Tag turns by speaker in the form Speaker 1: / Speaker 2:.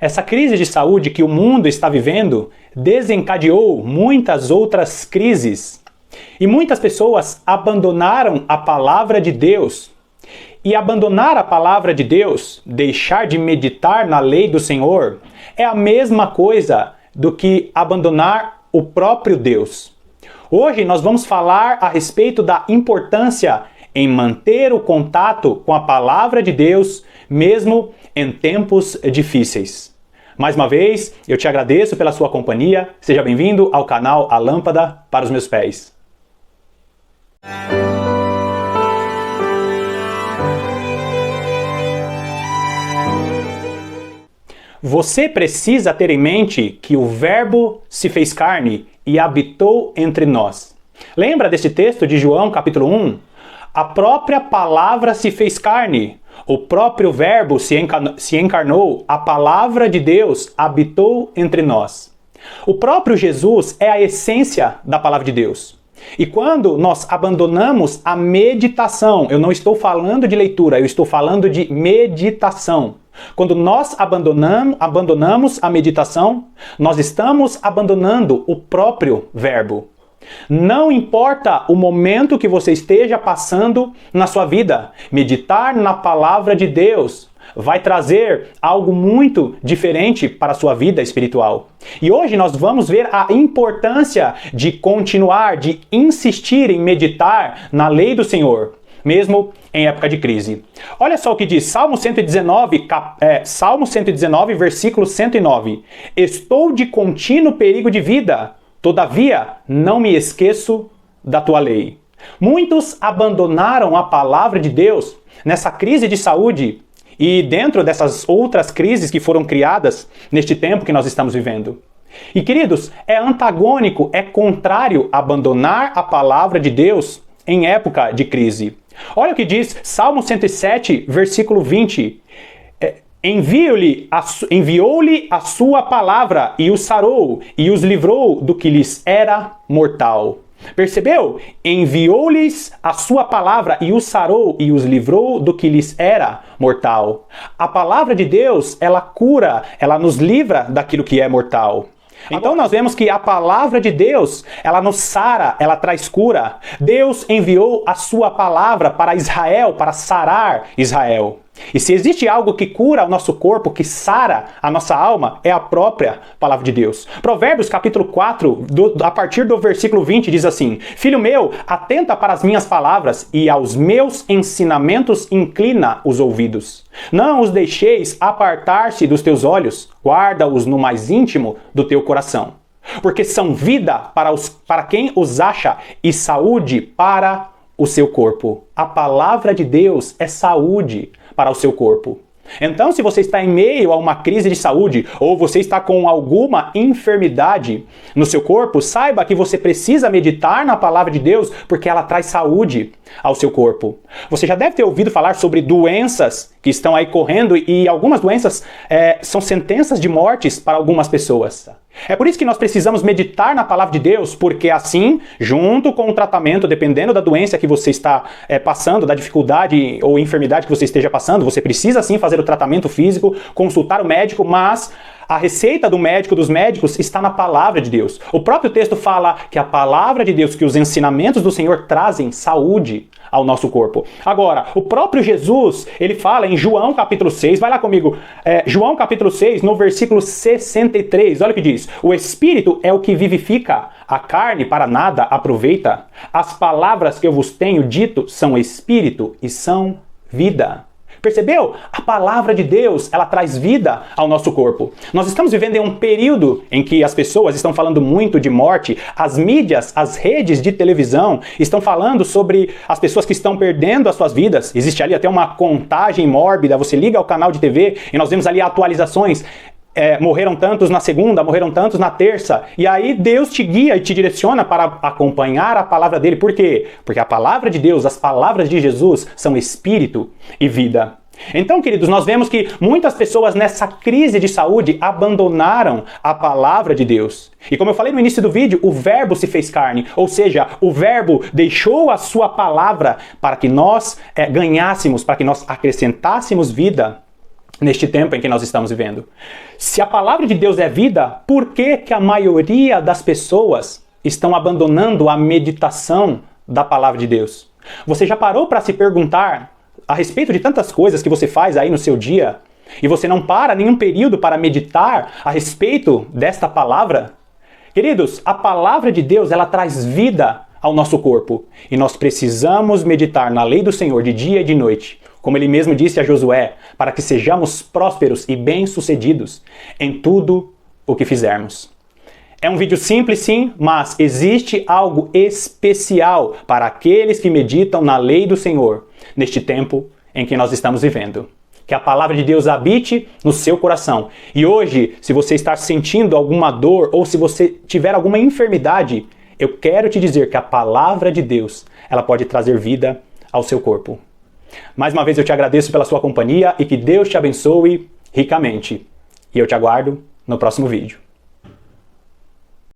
Speaker 1: Essa crise de saúde que o mundo está vivendo desencadeou muitas outras crises. E muitas pessoas abandonaram a palavra de Deus. E abandonar a palavra de Deus, deixar de meditar na lei do Senhor, é a mesma coisa do que abandonar o próprio Deus. Hoje nós vamos falar a respeito da importância em manter o contato com a palavra de Deus, mesmo em tempos difíceis. Mais uma vez, eu te agradeço pela sua companhia. Seja bem-vindo ao canal A Lâmpada para os Meus Pés. Você precisa ter em mente que o Verbo se fez carne e habitou entre nós. Lembra desse texto de João, capítulo 1? A própria palavra se fez carne. O próprio Verbo se encarnou. A palavra de Deus habitou entre nós. O próprio Jesus é a essência da palavra de Deus. E quando nós abandonamos a meditação, eu não estou falando de leitura, eu estou falando de meditação. Quando nós abandonamos a meditação, nós estamos abandonando o próprio Verbo. Não importa o momento que você esteja passando na sua vida, meditar na palavra de Deus vai trazer algo muito diferente para a sua vida espiritual. E hoje nós vamos ver a importância de continuar, de insistir em meditar na lei do Senhor, mesmo em época de crise. Olha só o que diz Salmo 119, versículo 109. Estou de contínuo perigo de vida, todavia não me esqueço da tua lei. Muitos abandonaram a palavra de Deus nessa crise de saúde e dentro dessas outras crises que foram criadas neste tempo que nós estamos vivendo. E queridos, é antagônico, é contrário abandonar a palavra de Deus em época de crise. Olha o que diz Salmo 107, versículo 20. Enviou-lhe a sua palavra e os sarou e os livrou do que lhes era mortal. Percebeu? Enviou-lhes a sua palavra e os sarou e os livrou do que lhes era mortal. A palavra de Deus, ela cura, ela nos livra daquilo que é mortal. Então nós vemos que a palavra de Deus, ela nos sara, ela traz cura. Deus enviou a sua palavra para Israel, para sarar Israel. E se existe algo que cura o nosso corpo, que sara a nossa alma, é a própria palavra de Deus. Provérbios capítulo 4, a partir do versículo 20, diz assim: Filho meu, atenta para as minhas palavras e aos meus ensinamentos inclina os ouvidos. Não os deixeis apartar-se dos teus olhos, guarda-os no mais íntimo do teu coração. Porque são vida para quem os acha e saúde para o seu corpo. A palavra de Deus é saúde para o seu corpo. Então, se você está em meio a uma crise de saúde ou você está com alguma enfermidade no seu corpo, saiba que você precisa meditar na palavra de Deus porque ela traz saúde ao seu corpo. Você já deve ter ouvido falar sobre doenças que estão aí correndo e algumas doenças são sentenças de mortes para algumas pessoas. É por isso que nós precisamos meditar na palavra de Deus, porque assim, junto com o tratamento, dependendo da doença que você está passando, da dificuldade ou enfermidade que você esteja passando, você precisa sim fazer o tratamento físico, consultar o médico, mas a receita do médico, dos médicos, está na palavra de Deus. O próprio texto fala que a palavra de Deus, que os ensinamentos do Senhor trazem saúde ao nosso corpo. Agora, o próprio Jesus, ele fala em João capítulo 6, vai lá comigo, João capítulo 6, no versículo 63, olha o que diz: o Espírito é o que vivifica, a carne para nada aproveita. As palavras que eu vos tenho dito são Espírito e são vida. Percebeu? A palavra de Deus, ela traz vida ao nosso corpo. Nós estamos vivendo em um período em que as pessoas estão falando muito de morte. As mídias, as redes de televisão estão falando sobre as pessoas que estão perdendo as suas vidas. Existe ali até uma contagem mórbida. Você liga ao canal de TV e nós vemos ali atualizações. Morreram tantos na segunda, morreram tantos na terça. E aí Deus te guia e te direciona para acompanhar a palavra dele. Por quê? Porque a palavra de Deus, as palavras de Jesus são espírito e vida. Então, queridos, nós vemos que muitas pessoas nessa crise de saúde abandonaram a palavra de Deus. E como eu falei no início do vídeo, o Verbo se fez carne, ou seja, o Verbo deixou a sua palavra para que nós ganhássemos, para que nós acrescentássemos vida neste tempo em que nós estamos vivendo. Se a palavra de Deus é vida, por que que a maioria das pessoas estão abandonando a meditação da palavra de Deus? Você já parou para se perguntar a respeito de tantas coisas que você faz aí no seu dia e você não para nenhum período para meditar a respeito desta palavra? Queridos, a palavra de Deus, ela traz vida ao nosso corpo e nós precisamos meditar na lei do Senhor de dia e de noite, como ele mesmo disse a Josué, para que sejamos prósperos e bem-sucedidos em tudo o que fizermos. É um vídeo simples, sim, mas existe algo especial para aqueles que meditam na lei do Senhor neste tempo em que nós estamos vivendo. Que a palavra de Deus habite no seu coração. E hoje, se você está sentindo alguma dor ou se você tiver alguma enfermidade, eu quero te dizer que a palavra de Deus, ela pode trazer vida ao seu corpo. Mais uma vez eu te agradeço pela sua companhia e que Deus te abençoe ricamente. E eu te aguardo no próximo vídeo.